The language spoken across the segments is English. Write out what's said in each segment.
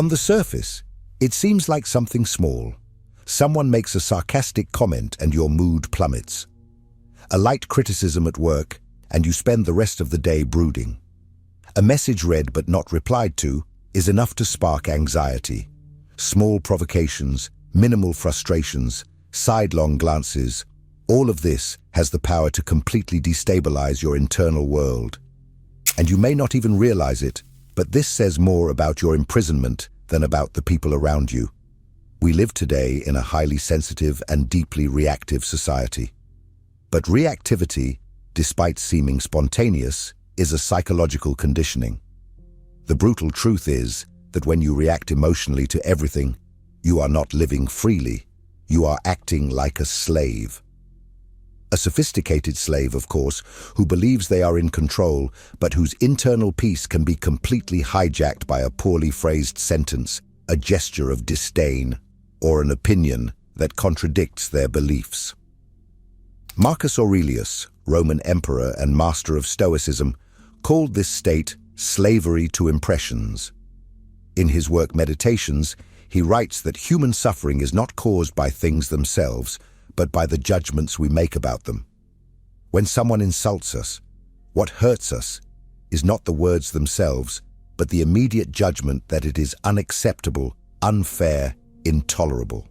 On the surface, it seems like something small. Someone makes a sarcastic comment and your mood plummets. A light criticism at work, and you spend the rest of the day brooding. A message read but not replied to is enough to spark anxiety. Small provocations, minimal frustrations, sidelong glances, all of this has the power to completely destabilize your internal world. And you may not even realize it, but this says more about your imprisonment than about the people around you. We live today in a highly sensitive and deeply reactive society. But reactivity, despite seeming spontaneous, is a psychological conditioning. The brutal truth is that when you react emotionally to everything, you are not living freely. You are acting like a slave. A sophisticated slave, of course, who believes they are in control, but whose internal peace can be completely hijacked by a poorly phrased sentence, a gesture of disdain, or an opinion that contradicts their beliefs. Marcus Aurelius, Roman emperor and master of Stoicism, called this state slavery to impressions. In his work Meditations, he writes that human suffering is not caused by things themselves, but by the judgments we make about them. When someone insults us, what hurts us is not the words themselves, but the immediate judgment that it is unacceptable, unfair, intolerable.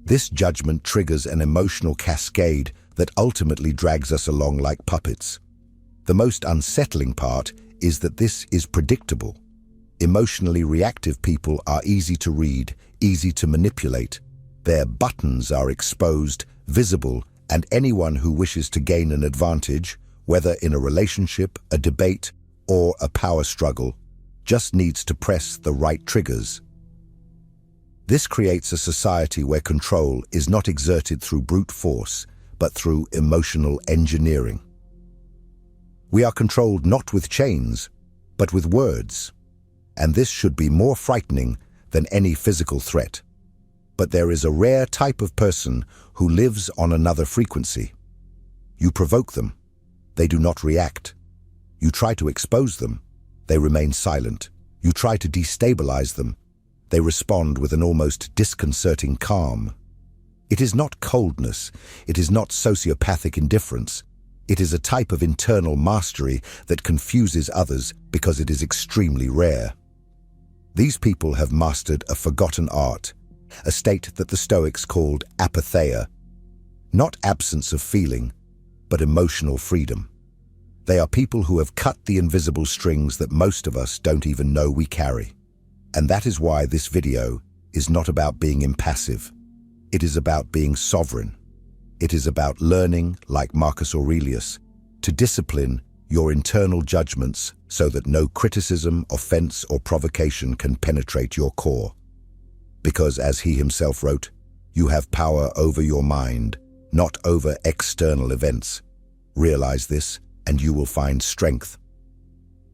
This judgment triggers an emotional cascade that ultimately drags us along like puppets. The most unsettling part is that this is predictable. Emotionally reactive people are easy to read, easy to manipulate. Their buttons are exposed, visible, and anyone who wishes to gain an advantage, whether in a relationship, a debate, or a power struggle, just needs to press the right triggers. This creates a society where control is not exerted through brute force, but through emotional engineering. We are controlled not with chains, but with words, and this should be more frightening than any physical threat. But there is a rare type of person who lives on another frequency. You provoke them, they do not react. You try to expose them, they remain silent. You try to destabilize them, they respond with an almost disconcerting calm. It is not coldness, it is not sociopathic indifference. It is a type of internal mastery that confuses others because it is extremely rare. These people have mastered a forgotten art, a state that the Stoics called apatheia, not absence of feeling, but emotional freedom. They are people who have cut the invisible strings that most of us don't even know we carry. And that is why this video is not about being impassive. It is about being sovereign. It is about learning, like Marcus Aurelius, to discipline your internal judgments so that no criticism, offense, or provocation can penetrate your core. Because, as he himself wrote, you have power over your mind, not over external events. Realize this, and you will find strength.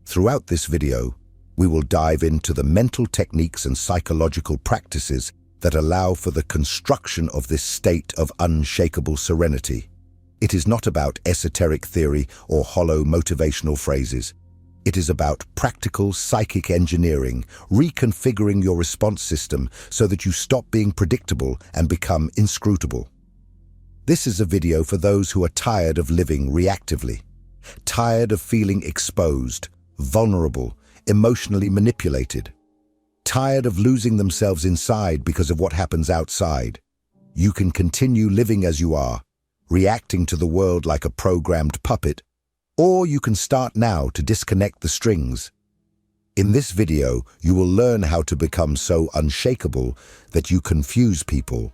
Throughout this video, we will dive into the mental techniques and psychological practices that allow for the construction of this state of unshakable serenity. It is not about esoteric theory or hollow motivational phrases. It is about practical psychic engineering, reconfiguring your response system so that you stop being predictable and become inscrutable. This is a video for those who are tired of living reactively, tired of feeling exposed, vulnerable, emotionally manipulated, tired of losing themselves inside because of what happens outside. You can continue living as you are, reacting to the world like a programmed puppet, or you can start now to disconnect the strings. In this video, you will learn how to become so unshakable that you confuse people.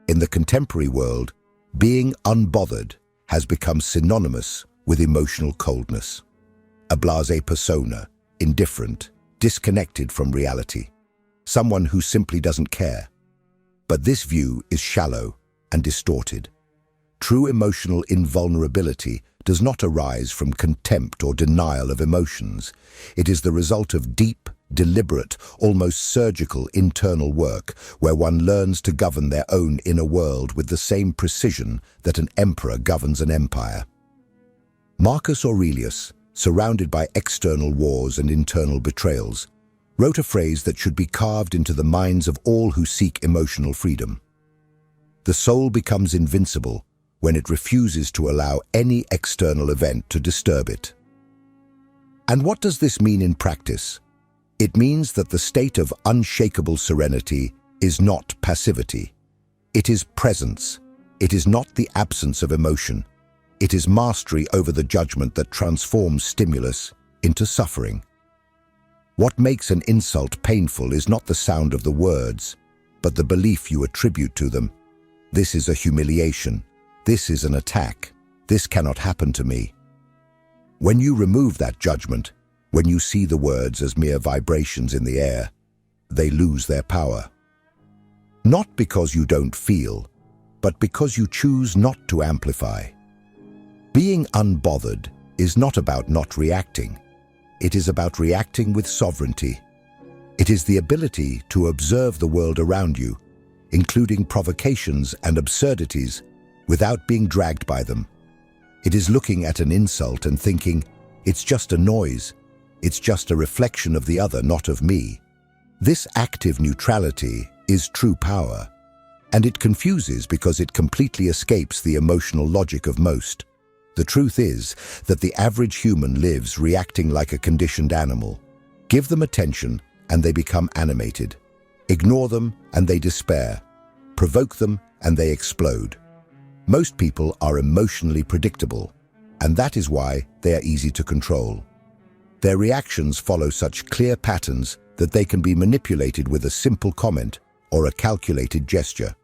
In the contemporary world, being unbothered has become synonymous with emotional coldness. A blasé persona, indifferent, disconnected from reality. Someone who simply doesn't care. But this view is shallow and distorted. True emotional invulnerability does not arise from contempt or denial of emotions. It is the result of deep, deliberate, almost surgical internal work where one learns to govern their own inner world with the same precision that an emperor governs an empire. Marcus Aurelius, surrounded by external wars and internal betrayals, wrote a phrase that should be carved into the minds of all who seek emotional freedom. The soul becomes invincible when it refuses to allow any external event to disturb it. And what does this mean in practice? It means that the state of unshakable serenity is not passivity. It is presence. It is not the absence of emotion. It is mastery over the judgment that transforms stimulus into suffering. What makes an insult painful is not the sound of the words, but the belief you attribute to them. This is a humiliation. This is an attack. This cannot happen to me. When you remove that judgment, when you see the words as mere vibrations in the air, they lose their power. Not because you don't feel, but because you choose not to amplify. Being unbothered is not about not reacting. It is about reacting with sovereignty. It is the ability to observe the world around you, including provocations and absurdities, without being dragged by them. It is looking at an insult and thinking, it's just a noise. It's just a reflection of the other, not of me. This active neutrality is true power, and it confuses because it completely escapes the emotional logic of most. The truth is that the average human lives reacting like a conditioned animal. Give them attention and they become animated. Ignore them and they despair. Provoke them and they explode. Most people are emotionally predictable, and that is why they are easy to control. Their reactions follow such clear patterns that they can be manipulated with a simple comment or a calculated gesture.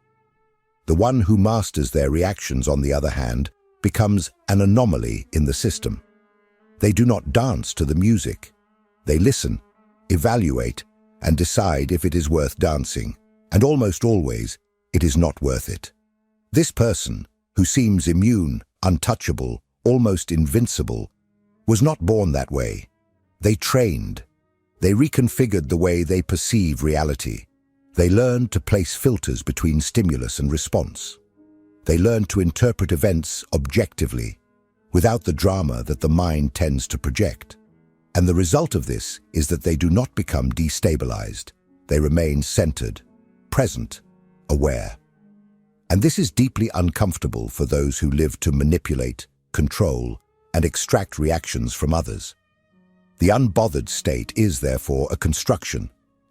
The one who masters their reactions, on the other hand, becomes an anomaly in the system. They do not dance to the music. They listen, evaluate, and decide if it is worth dancing, and almost always, it is not worth it. This person, who seems immune, untouchable, almost invincible, was not born that way. They trained. They reconfigured the way they perceive reality. They learned to place filters between stimulus and response. They learn to interpret events objectively, without the drama that the mind tends to project. And the result of this is that they do not become destabilized. They remain centered, present, aware. And this is deeply uncomfortable for those who live to manipulate, control, and extract reactions from others. The unbothered state is, therefore, a construction,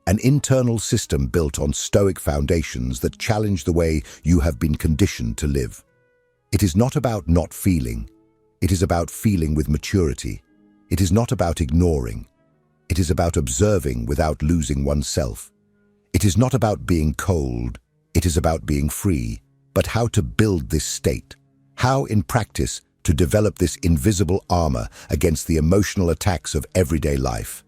an internal system built on Stoic foundations that challenge the way you have been conditioned to live. It is not about not feeling. It is about feeling with maturity. It is not about ignoring. It is about observing without losing oneself. It is not about being cold. It is about being free. But how to build this state? How, in practice, to develop this invisible armor against the emotional attacks of everyday life?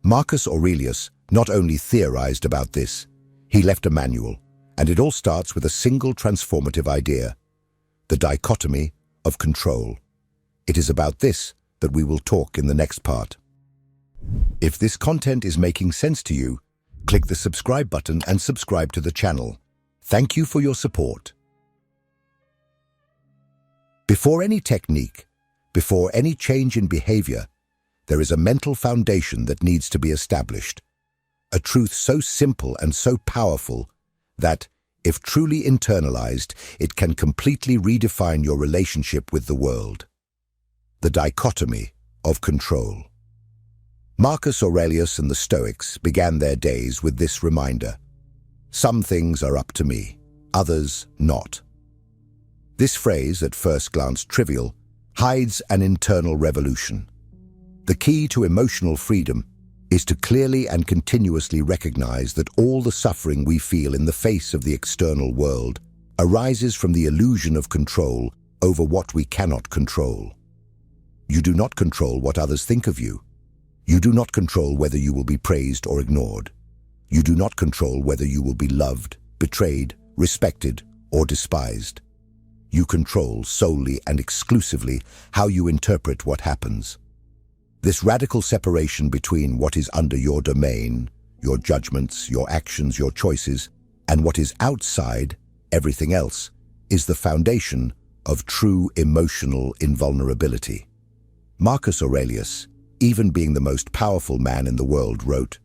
Marcus Aurelius not only theorized about this, he left a manual, and it all starts with a single transformative idea: the dichotomy of control. It is about this that we will talk in the next part. If this content is making sense to you, click the subscribe button and subscribe to the channel. Thank you for your support. Before any technique, before any change in behavior, there is a mental foundation that needs to be established. A truth so simple and so powerful that, if truly internalized, it can completely redefine your relationship with the world. The dichotomy of control. Marcus Aurelius and the Stoics began their days with this reminder: some things are up to me, others not. This phrase, at first glance trivial, hides an internal revolution. The key to emotional freedom is to clearly and continuously recognize that all the suffering we feel in the face of the external world arises from the illusion of control over what we cannot control. You do not control what others think of you. You do not control whether you will be praised or ignored. You do not control whether you will be loved, betrayed, respected, or despised. You control solely and exclusively how you interpret what happens. This radical separation between what is under your domain, your judgments, your actions, your choices, and what is outside, everything else, is the foundation of true emotional invulnerability. Marcus Aurelius, even being the most powerful man in the world, wrote,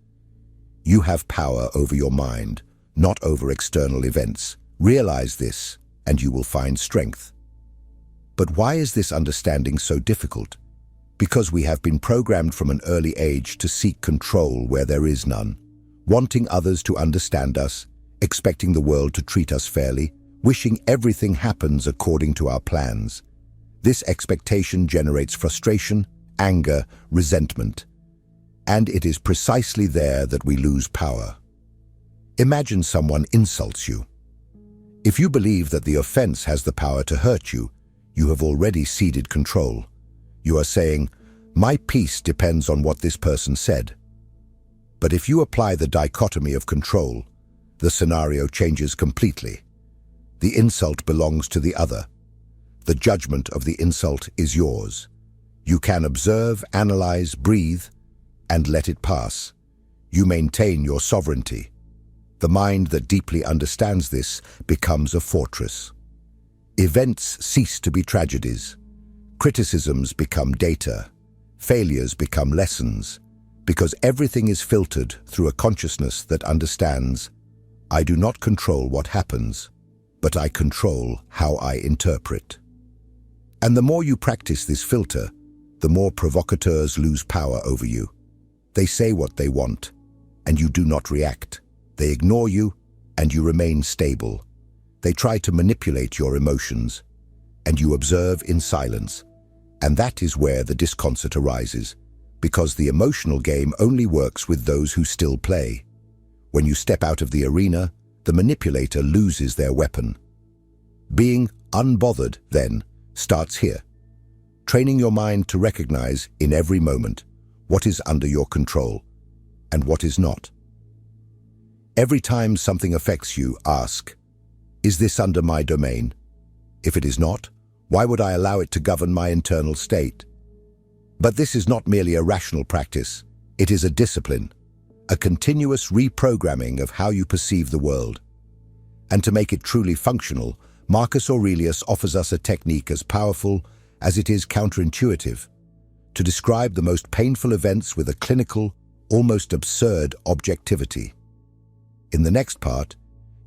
"You have power over your mind, not over external events. Realize this, and you will find strength." But why is this understanding so difficult? Because we have been programmed from an early age to seek control where there is none, wanting others to understand us, expecting the world to treat us fairly, wishing everything happens according to our plans. This expectation generates frustration, anger, resentment. And it is precisely there that we lose power. Imagine someone insults you. If you believe that the offense has the power to hurt you, you have already ceded control. You are saying, "My peace depends on what this person said." But if you apply the dichotomy of control, the scenario changes completely. The insult belongs to the other. The judgment of the insult is yours. You can observe, analyze, breathe, and let it pass. You maintain your sovereignty. The mind that deeply understands this becomes a fortress. Events cease to be tragedies. Criticisms become data. Failures become lessons, because everything is filtered through a consciousness that understands, I do not control what happens, but I control how I interpret. And the more you practice this filter, the more provocateurs lose power over you. They say what they want, and you do not react. They ignore you, and you remain stable. They try to manipulate your emotions, and you observe in silence. And that is where the disconcert arises, because the emotional game only works with those who still play. When you step out of the arena, the manipulator loses their weapon. Being unbothered, then, starts here. Training your mind to recognize, in every moment, what is under your control and what is not. Every time something affects you, ask, is this under my domain? If it is not, why would I allow it to govern my internal state? But this is not merely a rational practice. It is a discipline, a continuous reprogramming of how you perceive the world. And to make it truly functional, Marcus Aurelius offers us a technique as powerful as it is counterintuitive, to describe the most painful events with a clinical, almost absurd objectivity. In the next part,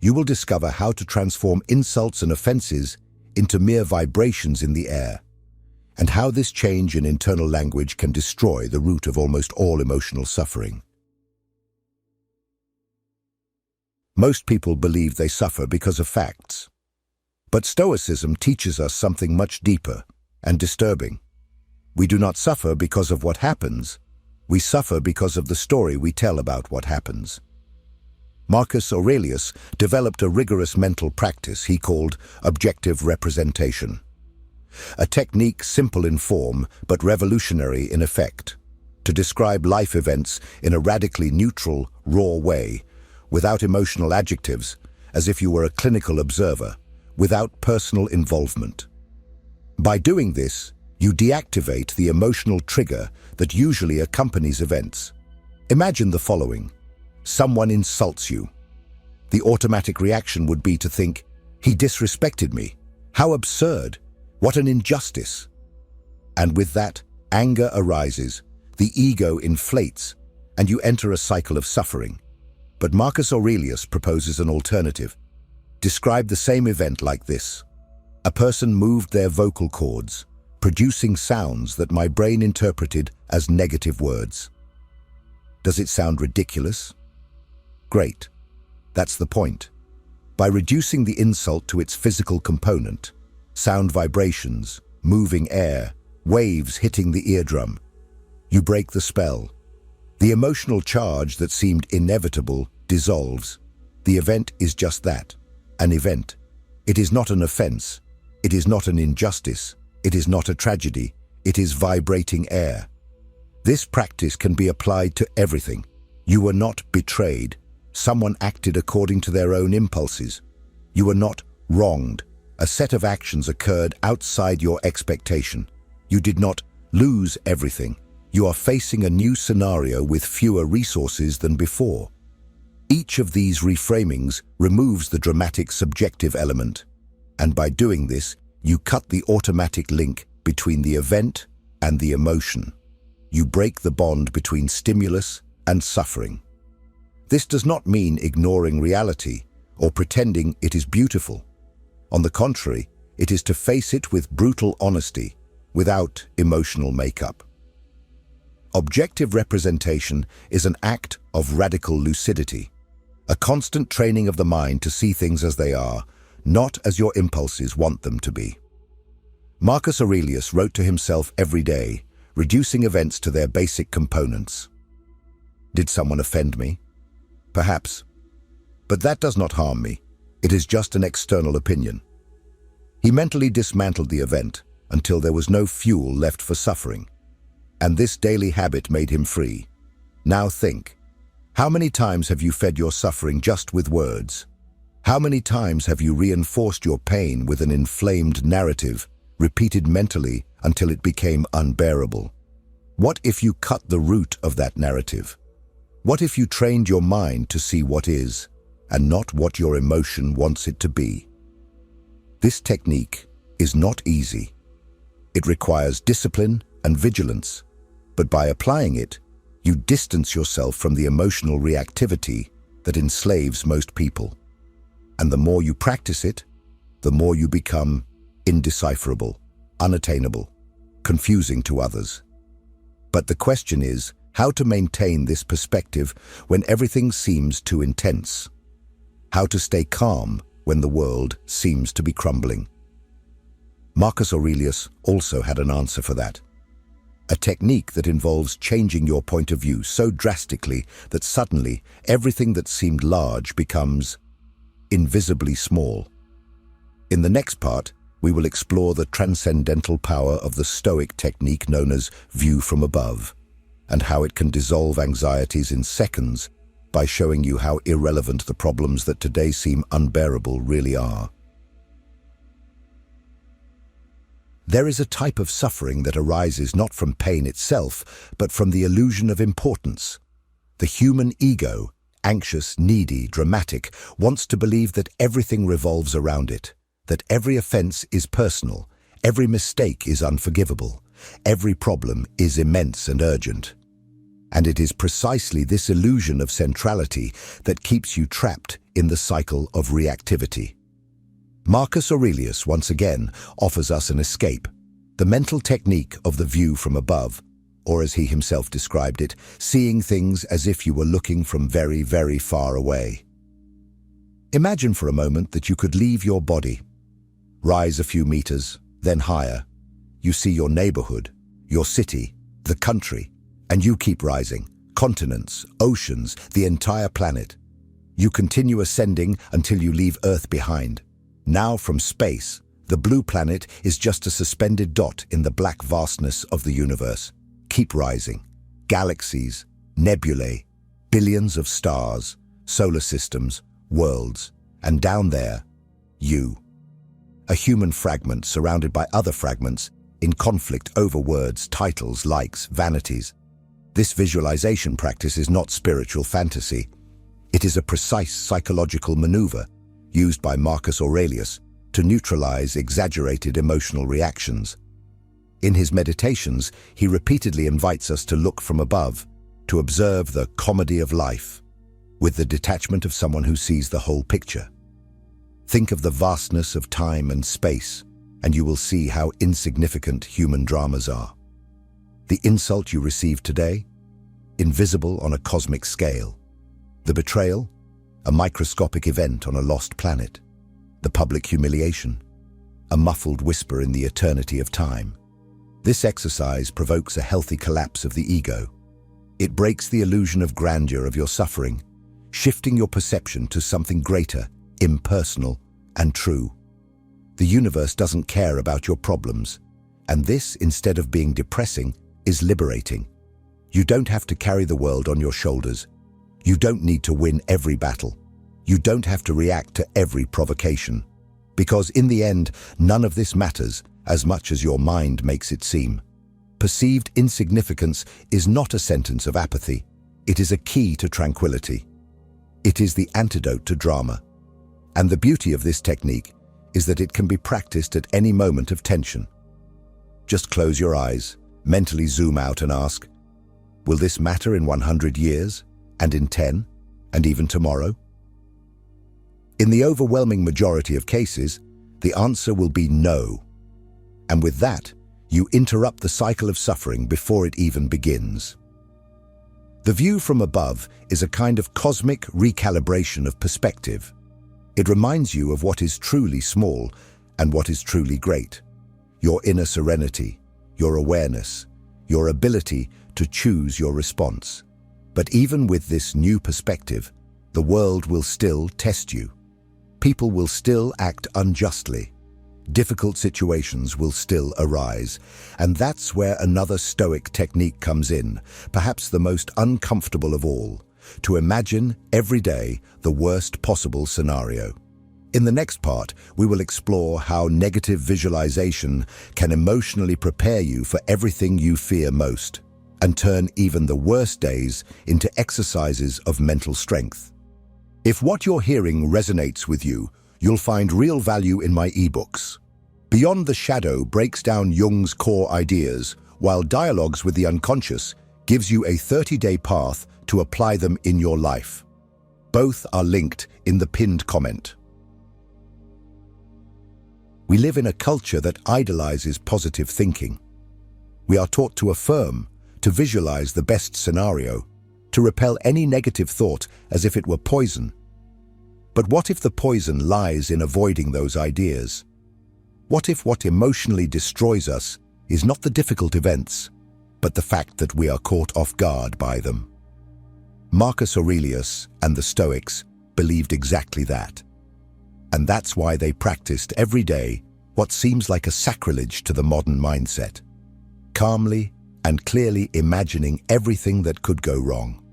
you will discover how to transform insults and offenses into mere vibrations in the air, and how this change in internal language can destroy the root of almost all emotional suffering. Most people believe they suffer because of facts. But Stoicism teaches us something much deeper and disturbing. We do not suffer because of what happens. We suffer because of the story we tell about what happens. Marcus Aurelius developed a rigorous mental practice he called objective representation. A technique simple in form but revolutionary in effect, to describe life events in a radically neutral, raw way, without emotional adjectives, as if you were a clinical observer, without personal involvement. By doing this, you deactivate the emotional trigger that usually accompanies events. Imagine the following. Someone insults you. The automatic reaction would be to think, he disrespected me. How absurd. What an injustice. And with that, anger arises, the ego inflates, and you enter a cycle of suffering. But Marcus Aurelius proposes an alternative. Describe the same event like this. A person moved their vocal cords, producing sounds that my brain interpreted as negative words. Does it sound ridiculous? Great. That's the point. By reducing the insult to its physical component, sound vibrations, moving air, waves hitting the eardrum, you break the spell. The emotional charge that seemed inevitable dissolves. The event is just that, an event. It is not an offense. It is not an injustice. It is not a tragedy. It is vibrating air. This practice can be applied to everything. You were not betrayed. Someone acted according to their own impulses. You were not wronged. A set of actions occurred outside your expectation. You did not lose everything. You are facing a new scenario with fewer resources than before. Each of these reframings removes the dramatic subjective element, and by doing this, you cut the automatic link between the event and the emotion. You break the bond between stimulus and suffering. This does not mean ignoring reality or pretending it is beautiful. On the contrary, it is to face it with brutal honesty, without emotional makeup. Objective representation is an act of radical lucidity, a constant training of the mind to see things as they are, not as your impulses want them to be. Marcus Aurelius wrote to himself every day, reducing events to their basic components. Did someone offend me? Perhaps. But that does not harm me. It is just an external opinion. He mentally dismantled the event until there was no fuel left for suffering. And this daily habit made him free. Now think, how many times have you fed your suffering just with words? How many times have you reinforced your pain with an inflamed narrative, repeated mentally until it became unbearable? What if you cut the root of that narrative? What if you trained your mind to see what is, and not what your emotion wants it to be? This technique is not easy. It requires discipline and vigilance, but by applying it, you distance yourself from the emotional reactivity that enslaves most people. And the more you practice it, the more you become indecipherable, unattainable, confusing to others. But the question is how to maintain this perspective when everything seems too intense. How to stay calm when the world seems to be crumbling. Marcus Aurelius also had an answer for that. A technique that involves changing your point of view so drastically that suddenly everything that seemed large becomes invisibly small. In the next part, we will explore the transcendental power of the Stoic technique known as view from above, and how it can dissolve anxieties in seconds by showing you how irrelevant the problems that today seem unbearable really are. There is a type of suffering that arises not from pain itself, but from the illusion of importance. The human ego, anxious, needy, dramatic, wants to believe that everything revolves around it, that every offense is personal, every mistake is unforgivable, every problem is immense and urgent. And it is precisely this illusion of centrality that keeps you trapped in the cycle of reactivity. Marcus Aurelius once again offers us an escape, the mental technique of the view from above, or as he himself described it, seeing things as if you were looking from very, very far away. Imagine for a moment that you could leave your body, rise a few meters, then higher. You see your neighborhood, your city, the country, and you keep rising, continents, oceans, the entire planet. You continue ascending until you leave Earth behind. Now from space, the blue planet is just a suspended dot in the black vastness of the universe. Keep rising. Galaxies, nebulae, billions of stars, solar systems, worlds, and down there, you. A human fragment surrounded by other fragments in conflict over words, titles, likes, vanities. This visualization practice is not spiritual fantasy. It is a precise psychological maneuver used by Marcus Aurelius to neutralize exaggerated emotional reactions. In his meditations, he repeatedly invites us to look from above, to observe the comedy of life, with the detachment of someone who sees the whole picture. Think of the vastness of time and space, and you will see how insignificant human dramas are. The insult you received today, invisible on a cosmic scale. The betrayal, a microscopic event on a lost planet. The public humiliation, a muffled whisper in the eternity of time. This exercise provokes a healthy collapse of the ego. It breaks the illusion of grandeur of your suffering, shifting your perception to something greater, impersonal, and true. The universe doesn't care about your problems, and this, instead of being depressing, is liberating. You don't have to carry the world on your shoulders. You don't need to win every battle. You don't have to react to every provocation. Because in the end, none of this matters as much as your mind makes it seem. Perceived insignificance is not a sentence of apathy. It is a key to tranquility. It is the antidote to drama. And the beauty of this technique is that it can be practiced at any moment of tension. Just close your eyes, Mentally zoom out and ask, will this matter in 100 years, and in 10, and even tomorrow? In the overwhelming majority of cases, the answer will be no. And with that, you interrupt the cycle of suffering before it even begins. The view from above is a kind of cosmic recalibration of perspective. It reminds you of what is truly small and what is truly great. Your inner serenity, your awareness, your ability to choose your response. But even with this new perspective, the world will still test you. People will still act unjustly. Difficult situations will still arise. And that's where another Stoic technique comes in, perhaps the most uncomfortable of all, to imagine every day the worst possible scenario. In the next part, we will explore how negative visualization can emotionally prepare you for everything you fear most, and turn even the worst days into exercises of mental strength. If what you're hearing resonates with you, you'll find real value in my ebooks. Beyond the Shadow breaks down Jung's core ideas, while Dialogues with the Unconscious gives you a 30-day path to apply them in your life. Both are linked in the pinned comment. We live in a culture that idolizes positive thinking. We are taught to affirm, to visualize the best scenario, to repel any negative thought as if it were poison. But what if the poison lies in avoiding those ideas? What if what emotionally destroys us is not the difficult events, but the fact that we are caught off guard by them? Marcus Aurelius and the Stoics believed exactly that. And that's why they practiced every day what seems like a sacrilege to the modern mindset, calmly and clearly imagining everything that could go wrong.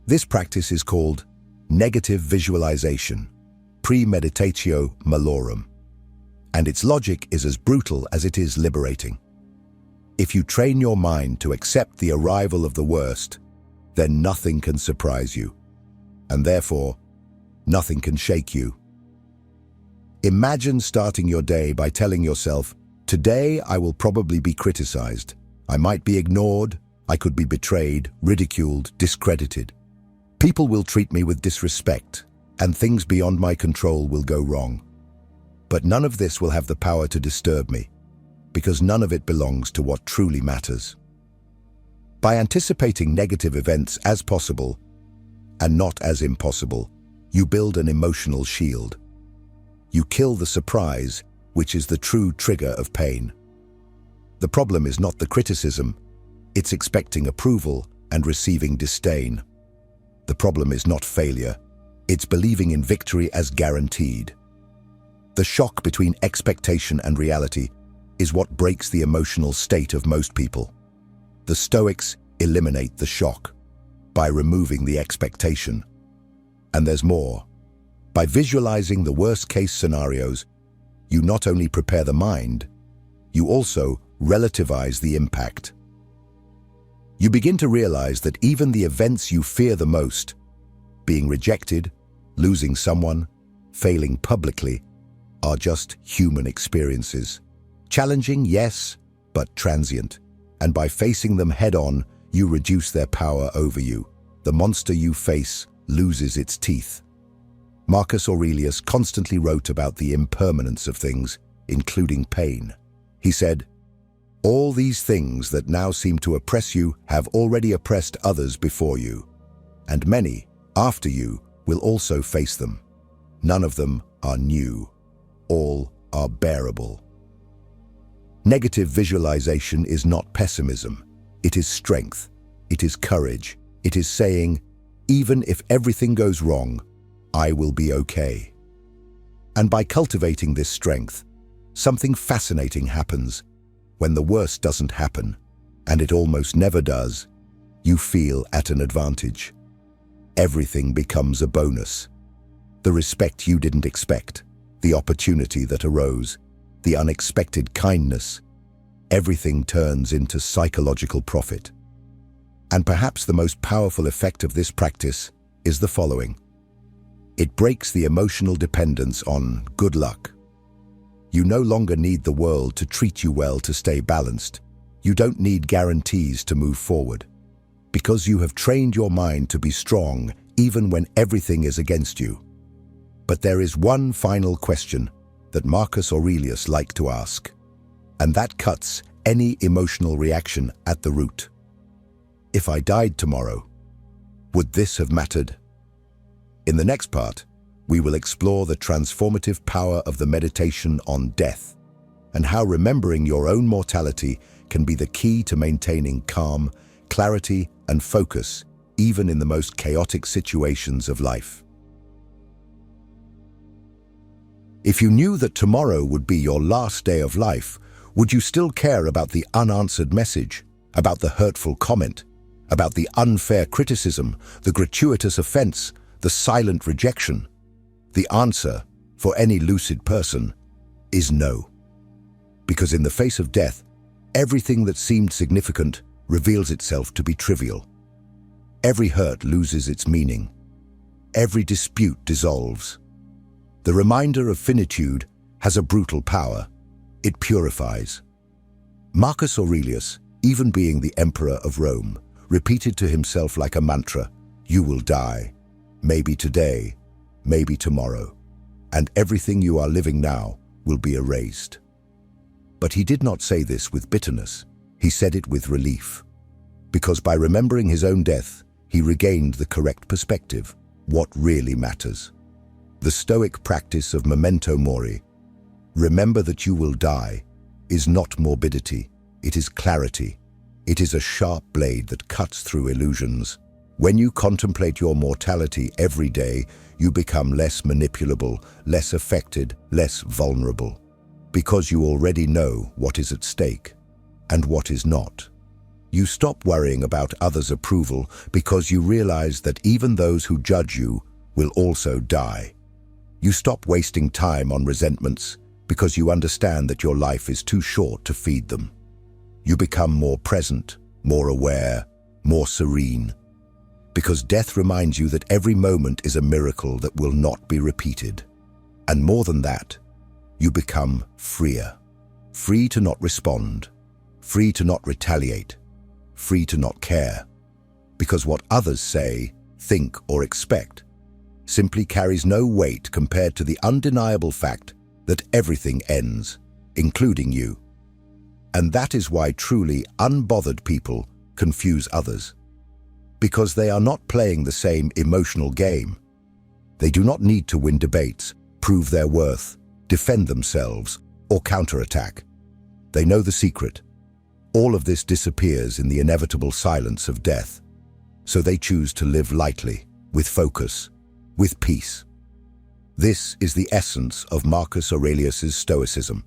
This practice is called negative visualization, premeditatio malorum, and its logic is as brutal as it is liberating. If you train your mind to accept the arrival of the worst, then nothing can surprise you, and therefore, nothing can shake you. Imagine starting your day by telling yourself, today I will probably be criticized. I might be ignored, I could be betrayed, ridiculed, discredited. People will treat me with disrespect, and things beyond my control will go wrong. But none of this will have the power to disturb me, because none of it belongs to what truly matters. By anticipating negative events as possible, and not as impossible, you build an emotional shield. You kill the surprise, which is the true trigger of pain. The problem is not the criticism, it's expecting approval and receiving disdain. The problem is not failure, it's believing in victory as guaranteed. The shock between expectation and reality is what breaks the emotional state of most people. The Stoics eliminate the shock by removing the expectation. And there's more. By visualizing the worst-case scenarios, you not only prepare the mind, you also relativize the impact. You begin to realize that even the events you fear the most, being rejected, losing someone, failing publicly, are just human experiences. Challenging, yes, but transient. And by facing them head-on, you reduce their power over you. The monster you face loses its teeth. Marcus Aurelius constantly wrote about the impermanence of things, including pain. He said, "All these things that now seem to oppress you have already oppressed others before you, and many, after you, will also face them. None of them are new. All are bearable." Negative visualization is not pessimism. It is strength. It is courage. It is saying, even if everything goes wrong, I will be okay. And by cultivating this strength, something fascinating happens. When the worst doesn't happen, and it almost never does, you feel at an advantage. Everything becomes a bonus. The respect you didn't expect, the opportunity that arose, the unexpected kindness, everything turns into psychological profit. And perhaps the most powerful effect of this practice is the following. It breaks the emotional dependence on good luck. You no longer need the world to treat you well to stay balanced. You don't need guarantees to move forward, because you have trained your mind to be strong even when everything is against you. But there is one final question that Marcus Aurelius liked to ask, and that cuts any emotional reaction at the root. If I died tomorrow, would this have mattered? In the next part, we will explore the transformative power of the meditation on death and how remembering your own mortality can be the key to maintaining calm, clarity, and focus even in the most chaotic situations of life. If you knew that tomorrow would be your last day of life, would you still care about the unanswered message, about the hurtful comment, about the unfair criticism, the gratuitous offense, the silent rejection? The answer, for any lucid person, is no. Because in the face of death, everything that seemed significant reveals itself to be trivial. Every hurt loses its meaning. Every dispute dissolves. The reminder of finitude has a brutal power. It purifies. Marcus Aurelius, even being the emperor of Rome, repeated to himself like a mantra, "You will die. Maybe today, maybe tomorrow, and everything you are living now will be erased." But he did not say this with bitterness. He said it with relief. Because by remembering his own death, he regained the correct perspective, what really matters. The Stoic practice of memento mori, remember that you will die, is not morbidity, it is clarity. It is a sharp blade that cuts through illusions. When you contemplate your mortality every day, you become less manipulable, less affected, less vulnerable, because you already know what is at stake and what is not. You stop worrying about others' approval because you realize that even those who judge you will also die. You stop wasting time on resentments because you understand that your life is too short to feed them. You become more present, more aware, more serene, because death reminds you that every moment is a miracle that will not be repeated. And more than that, you become freer. Free to not respond, free to not retaliate, free to not care, because what others say, think, or expect simply carries no weight compared to the undeniable fact that everything ends, including you. And that is why truly unbothered people confuse others, because they are not playing the same emotional game. They do not need to win debates, prove their worth, defend themselves, or counterattack. They know the secret. All of this disappears in the inevitable silence of death, so they choose to live lightly, with focus, with peace. This is the essence of Marcus Aurelius's Stoicism.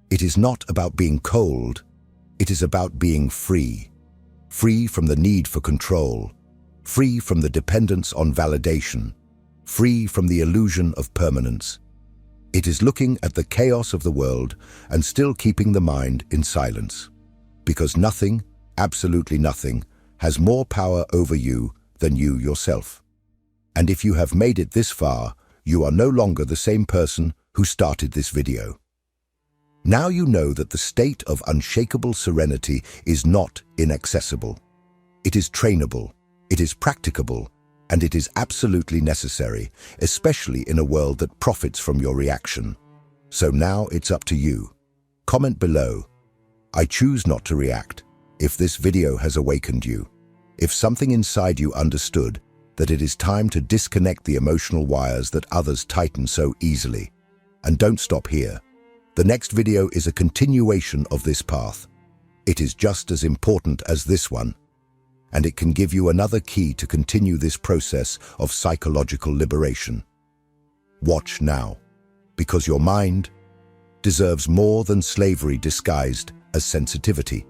It is not about being cold, it is about being free. Free from the need for control, free from the dependence on validation, free from the illusion of permanence. It is looking at the chaos of the world and still keeping the mind in silence. Because nothing, absolutely nothing, has more power over you than you yourself. And if you have made it this far, you are no longer the same person who started this video. Now you know that the state of unshakable serenity is not inaccessible. It is trainable, it is practicable, and it is absolutely necessary, especially in a world that profits from your reaction. So now it's up to you. Comment below. I choose not to react. If this video has awakened you, if something inside you understood that it is time to disconnect the emotional wires that others tighten so easily. And don't stop here. The next video is a continuation of this path. It is just as important as this one, and it can give you another key to continue this process of psychological liberation. Watch now, because your mind deserves more than slavery disguised as sensitivity.